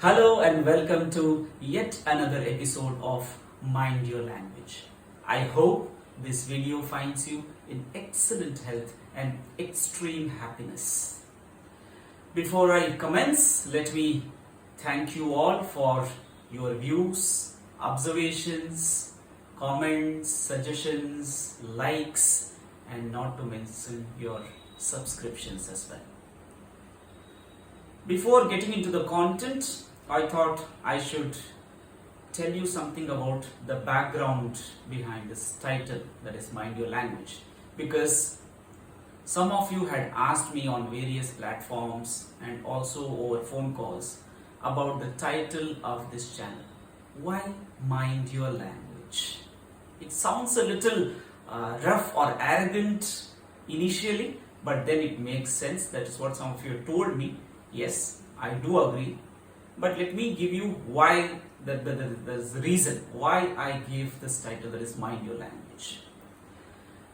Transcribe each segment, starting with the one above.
Hello and welcome to yet another episode of Mind Your Language. I hope this video finds you in excellent health and extreme happiness. Before I commence, let me thank you all for your views, observations, comments, suggestions, likes, and not to mention your subscriptions as well. Before getting into the content, I thought I should tell you something about the background behind this title, that is Mind Your Language, because some of you had asked me on various platforms and also over phone calls about the title of this channel. Why Mind Your Language? It sounds a little rough or arrogant initially, but then it makes sense. That is what some of you told me. Yes, I do agree. But let me give you why, the reason why I gave this title, that is Mind Your Language.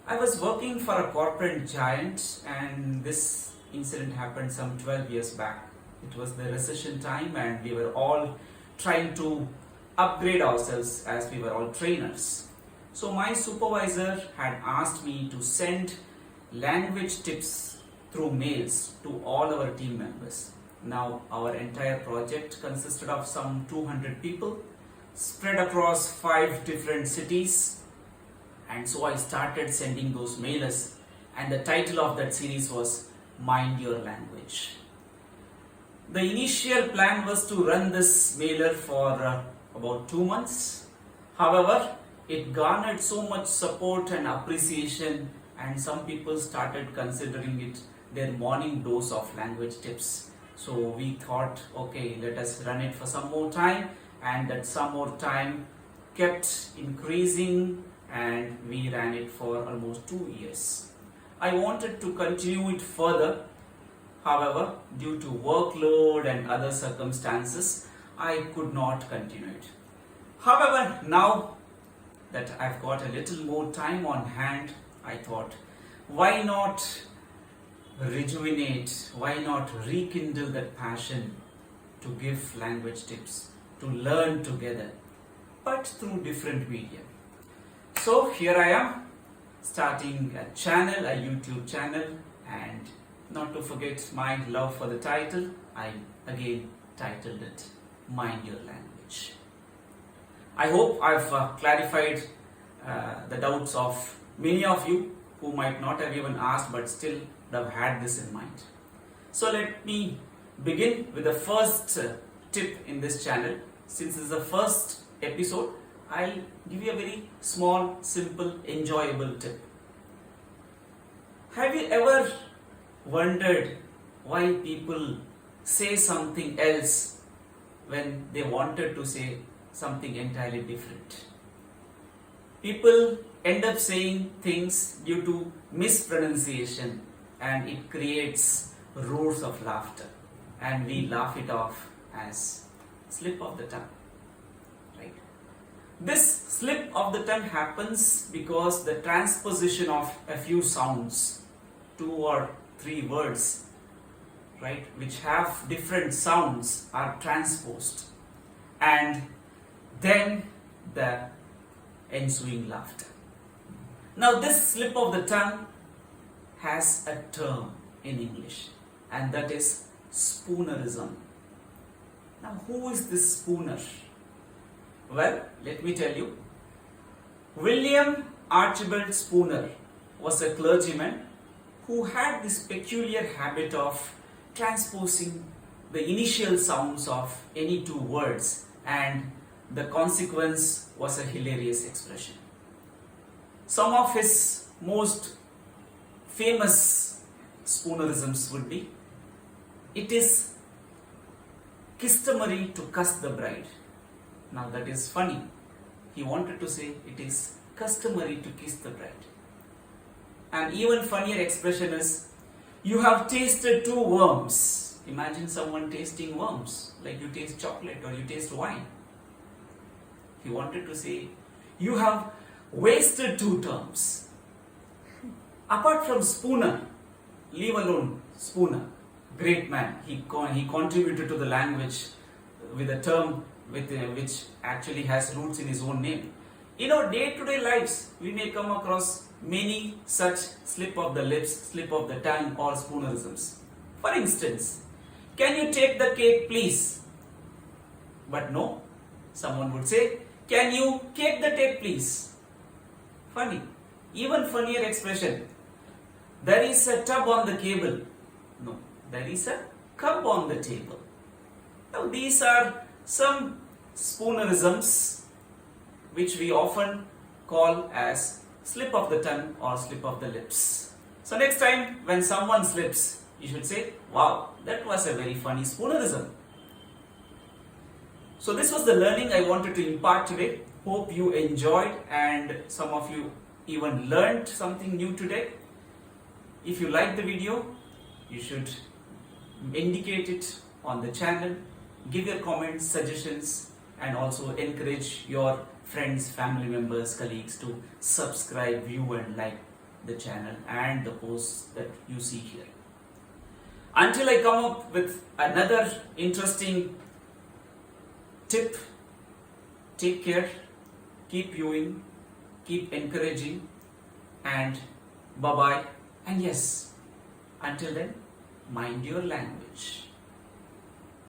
I was working for a corporate giant and this incident happened some 12 years back. It was the recession time and we were all trying to upgrade ourselves as we were all trainers. So my supervisor had asked me to send language tips through mails to all our team members. Now our entire project consisted of some 200 people spread across 5 different cities, and so I started sending those mailers, and the title of that series was Mind Your Language. The initial plan was to run this mailer for about 2 months. However, it garnered so much support and appreciation, and some people started considering it their morning dose of language tips. So we thought, okay, let us run it for some more time, and that some more time kept increasing and we ran it for almost 2 years. I wanted to continue it further. However, due to workload and other circumstances, I could not continue it. However, now that I've got a little more time on hand, I thought, why not rejuvenate, why not rekindle that passion to give language tips, to learn together, but through different media. So here I am, starting a channel, a YouTube channel, and not to forget my love for the title, I again titled it Mind Your Language. I hope I've clarified the doubts of many of you who might not have even asked but still have had this in mind. So let me begin with the first tip in this channel. Since this is the first episode, I'll give you a very small, simple, enjoyable tip. Have you ever wondered why people say something else when they wanted to say something entirely different? People end up saying things due to mispronunciation, and it creates roars of laughter, and we laugh it off as slip of the tongue, right? This slip of the tongue happens because the transposition of a few sounds, 2 or 3 words, right, which have different sounds are transposed, and then the ensuing laughter. Now this slip of the tongue has a term in English, and that is Spoonerism. Now who is this Spooner? Well, let me tell you. William Archibald Spooner was a clergyman who had this peculiar habit of transposing the initial sounds of any 2 words, and the consequence was a hilarious expression. Some of his most famous Spoonerisms would be, it is customary to cuss the bride. Now that is funny. He wanted to say it is customary to kiss the bride. An even funnier expression is, you have tasted 2 worms. Imagine someone tasting worms, like you taste chocolate or you taste wine. He wanted to say, you have wasted 2 terms. Apart from Spooner, leave alone Spooner, great man. He contributed to the language with a term which actually has roots in his own name. In our day-to-day lives, we may come across many such slip of the lips, slip of the tongue, or spoonerisms. For instance, can you take the cake please? But no, someone would say, can you cake the tape please? Funny. Even funnier expression, there is a tub on the cable. No, there is a cup on the table. Now these are some spoonerisms which we often call as slip of the tongue or slip of the lips. So next time when someone slips, you should say, wow, that was a very funny spoonerism. So this was the learning I wanted to impart today. Hope you enjoyed and some of you even learned something new today. If you like the video, you should indicate it on the channel, give your comments, suggestions, and also encourage your friends, family members, colleagues to subscribe, view and like the channel and the posts that you see here. Until I come up with another interesting tip, take care, keep viewing, keep encouraging, and bye-bye. And yes, until then, mind your language.